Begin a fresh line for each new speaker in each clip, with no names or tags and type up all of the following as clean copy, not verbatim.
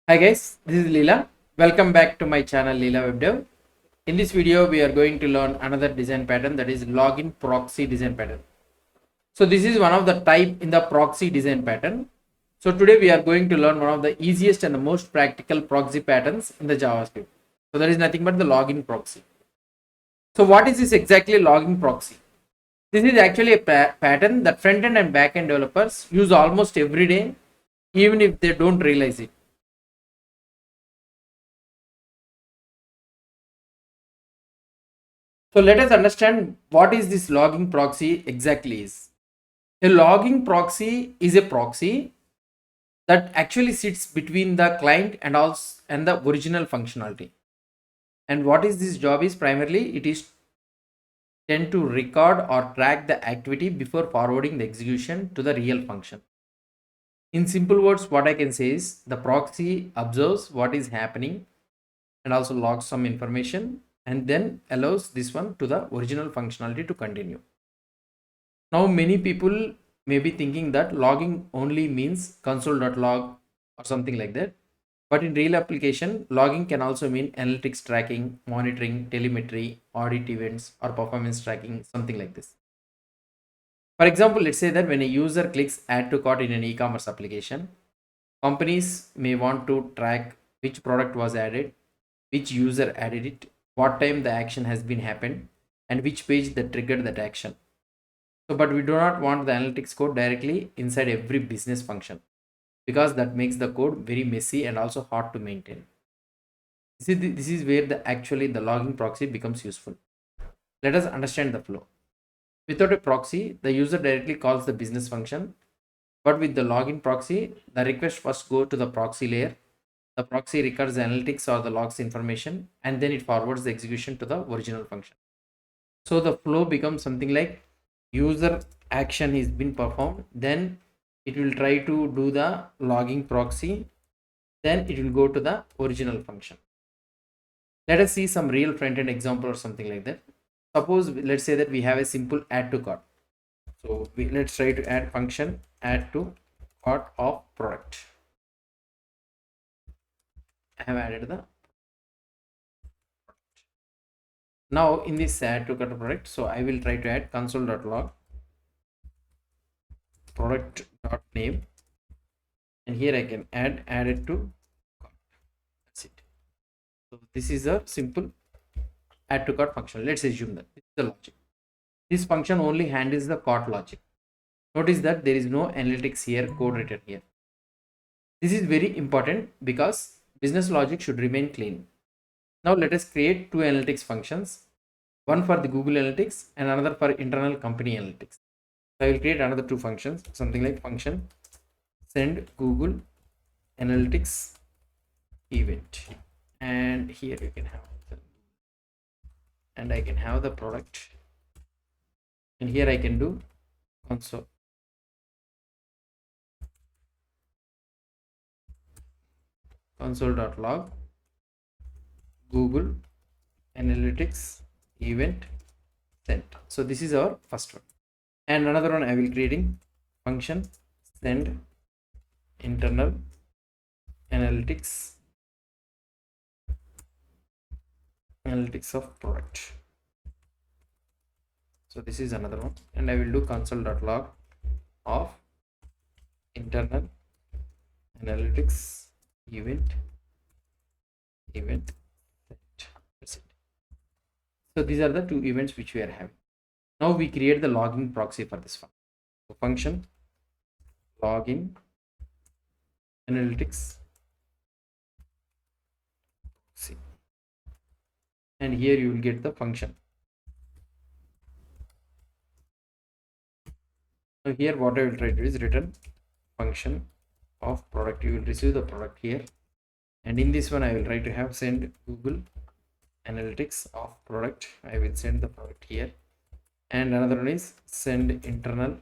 Hi guys, this is Leela. Welcome back to my channel Leela Web Dev. In this video, we are going to learn another design pattern, that is login proxy design pattern. So this is one of the type in the proxy design pattern. So today we are going to learn one of the easiest and the most practical proxy patterns in the JavaScript. So that is nothing but the login proxy. So what is this exactly login proxy? This is actually a pattern that front-end and back-end developers use almost every day, even if they don't realize it. So let us understand what is this logging proxy exactly is. A logging proxy is a proxy that actually sits between the client and the original functionality. And what is this job is primarily it is tend to record or track the activity before forwarding the execution to the real function. In simple words, what I can say is the proxy observes what is happening and also logs some information and then allows this one to the original functionality to continue. Now, many people may be thinking that logging only means console.log or something like that. But in real application, logging can also mean analytics tracking, monitoring, telemetry, audit events, or performance tracking, something like this. For example, let's say that when a user clicks add to cart in an e-commerce application, companies may want to track which product was added, which user added it, what time the action has been happened, and which page that triggered that action. So, but we do not want the analytics code directly inside every business function because that makes the code very messy and also hard to maintain. This is where the logging proxy becomes useful. Let us understand the flow. Without a proxy, the user directly calls the business function, but with the login proxy, the request first go to the proxy layer. The proxy records the analytics or the logs information, and then it forwards the execution to the original function. So the flow becomes something like user action is been performed, then it will try to do the logging proxy, then it will go to the original function. Let us see some real front-end example or something like that. Suppose let's say that we have a simple add to cart. So let's try to add function add to cart of product. I have added the now in this add to cart product. So I will try to add console.log product.name, and here I can add it to cart. That's it. So this is a simple add to cart function. Let's assume that this is the logic. This function only handles the cart logic. Notice that there is no analytics here, code written here. This is very important because business logic should remain clean. Now let us create two analytics functions, one for the Google Analytics and another for internal company analytics. So I will create another two functions, something like function send Google Analytics event, and here you can have and I can have the product, and here I can do console.log Google Analytics event sent. So this is our first one, and another one I will creating function send internal analytics of product. So this is another one, and I will do console.log of internal analytics event set. That's it. So these are the two events which we are having. Now we create the logging proxy for this one. So function login analytics proxy, and here you will get the function. So here what I will try to do is return function of product. You will receive the product here, and in this one I will try to have send Google Analytics of product. I will send the product here, and another one is send internal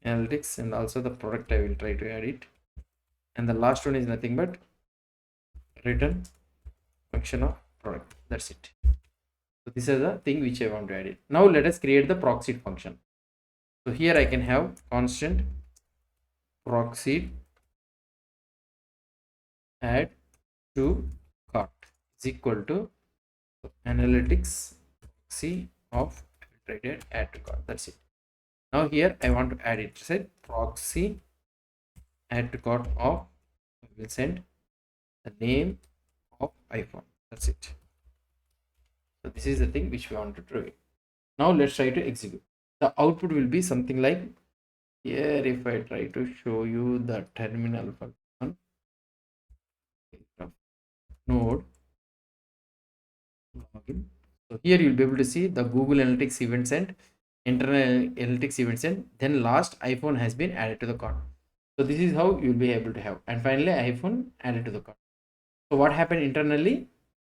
analytics, and also the product I will try to add it, and the last one is nothing but return function of product. That's it. So this is the thing which I want to add it. Now let us create the proxy function. So here I can have constant proxy add to cart is equal to analytics proxy of traded add to cart. That's it. Now here I want to add it. Say proxy add to cart of, I will send the name of iPhone. That's it. So this is the thing which we want to do. Now let's try to execute. The output will be something like here. If I try to show you the terminal function of node login. So here you'll be able to see the Google Analytics events and internal analytics events, and then last iPhone has been added to the cart. So this is how you'll be able to have, and finally iPhone added to the cart. So what happened internally?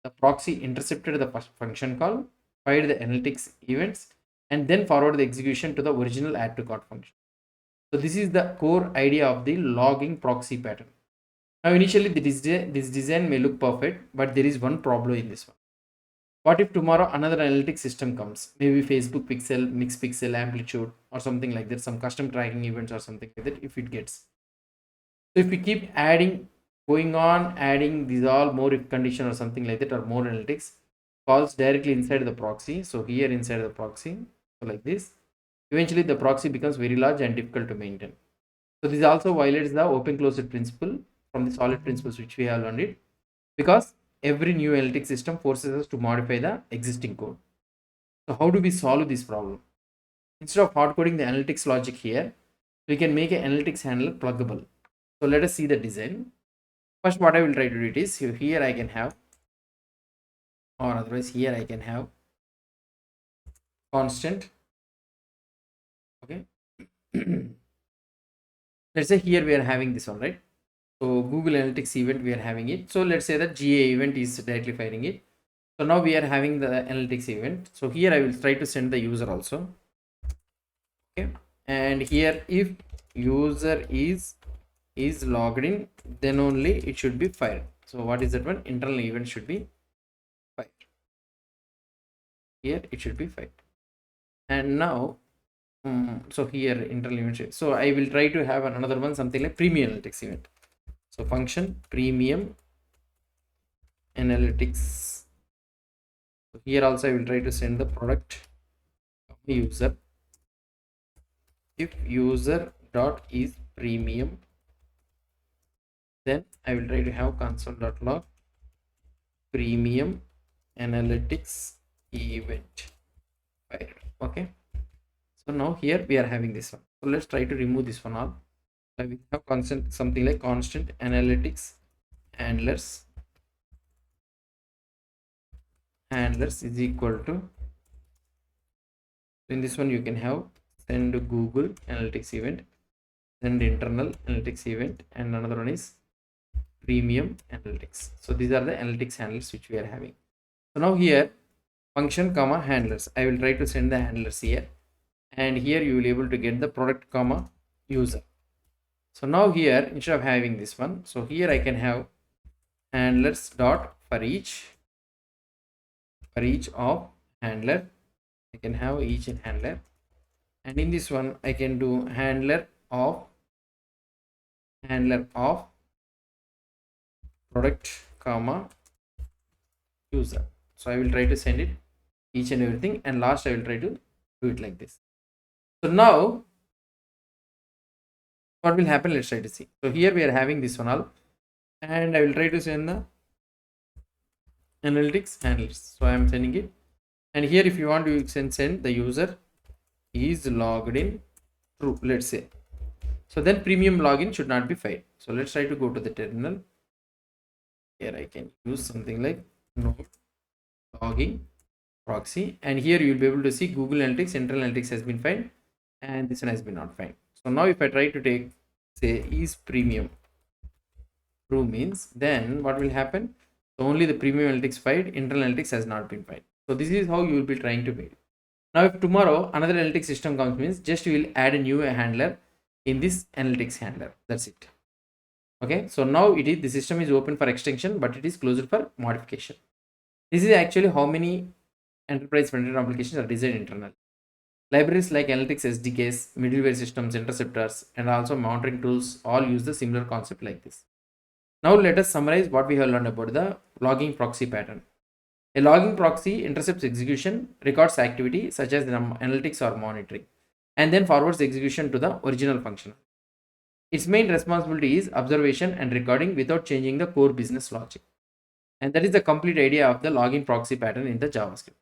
The proxy intercepted the function call, fired the analytics events, and then forward the execution to the original add to cart function. So this is the core idea of the logging proxy pattern. Now initially this design may look perfect, but there is one problem in this one. What if tomorrow another analytics system comes? Maybe Facebook Pixel, Mix Pixel, Amplitude, or something like that, some custom tracking events or something like that, if it gets. So if we keep adding, going on adding these all more if condition or something like that, or more analytics calls directly inside the proxy. So here inside the proxy, so like this, eventually the proxy becomes very large and difficult to maintain. So this also violates the open closed principle from the solid principles which we have learned it, because every new analytics system forces us to modify the existing code. So how do we solve this problem? Instead of hard coding the analytics logic here, we can make an analytics handler pluggable. So let us see the design. First, what I will try to do it is here I can have, or otherwise here I can have constant. Okay. Let's say here we are having this one, right? So Google Analytics event we are having it. So let's say that GA event is directly firing it. So now we are having the analytics event. So here I will try to send the user also. Okay. And here if user is logged in, then only it should be fired. So what is that one? Internal event should be fired. Here it should be fired. And now so here internal event. So I will try to have another one, something like premium analytics event. So function premium analytics. So here also I will try to send the product user. If user dot is premium, then I will try to have console.log premium analytics event fired. Okay. So now here we are having this one. So let's try to remove this one all. So we have constant, something like constant analytics handlers is equal to, in this one you can have send Google Analytics event, send internal analytics event, and another one is premium analytics. So these are the analytics handlers which we are having. So now here function comma handlers, I will try to send the handlers here, and here you will be able to get the product comma user. So now here instead of having this one, so here I can have handlers dot for each of handler, I can have each in handler, and in this one I can do handler of product comma user. So I will try to send it each and everything, and last I will try to do it like this. So now what will happen, let's try to see. So here we are having this one all, and I will try to send the analytics handlers. So I am sending it, and here if you want to send the user is logged in true, let's say. So then premium login should not be fired. So let's try to go to the terminal. Here I can use something like node logging proxy, and here you will be able to see Google Analytics, internal analytics has been found, and this one has been not found. So now if I try to take, say, is premium true means, then what will happen? So only the premium analytics find, internal analytics has not been found. So this is how you will be trying to make it. Now if tomorrow another analytics system comes, means just you will add a new handler in this analytics handler. That's it. Okay, so now the system is open for extension, but it is closed for modification. This is actually how many enterprise frontend applications are designed internally. Libraries like analytics SDKs, middleware systems, interceptors, and also monitoring tools all use the similar concept like this. Now let us summarize what we have learned about the logging proxy pattern. A logging proxy intercepts execution, records activity such as analytics or monitoring, and then forwards the execution to the original function. Its main responsibility is observation and recording without changing the core business logic. And that is the complete idea of the logging proxy pattern in the JavaScript.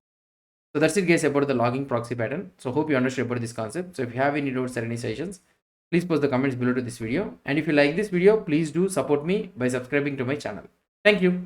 So that's it guys about the logging proxy pattern. So hope you understood about this concept. So if you have any doubts or any suggestions, please post the comments below to this video. And if you like this video, please do support me by subscribing to my channel. Thank you.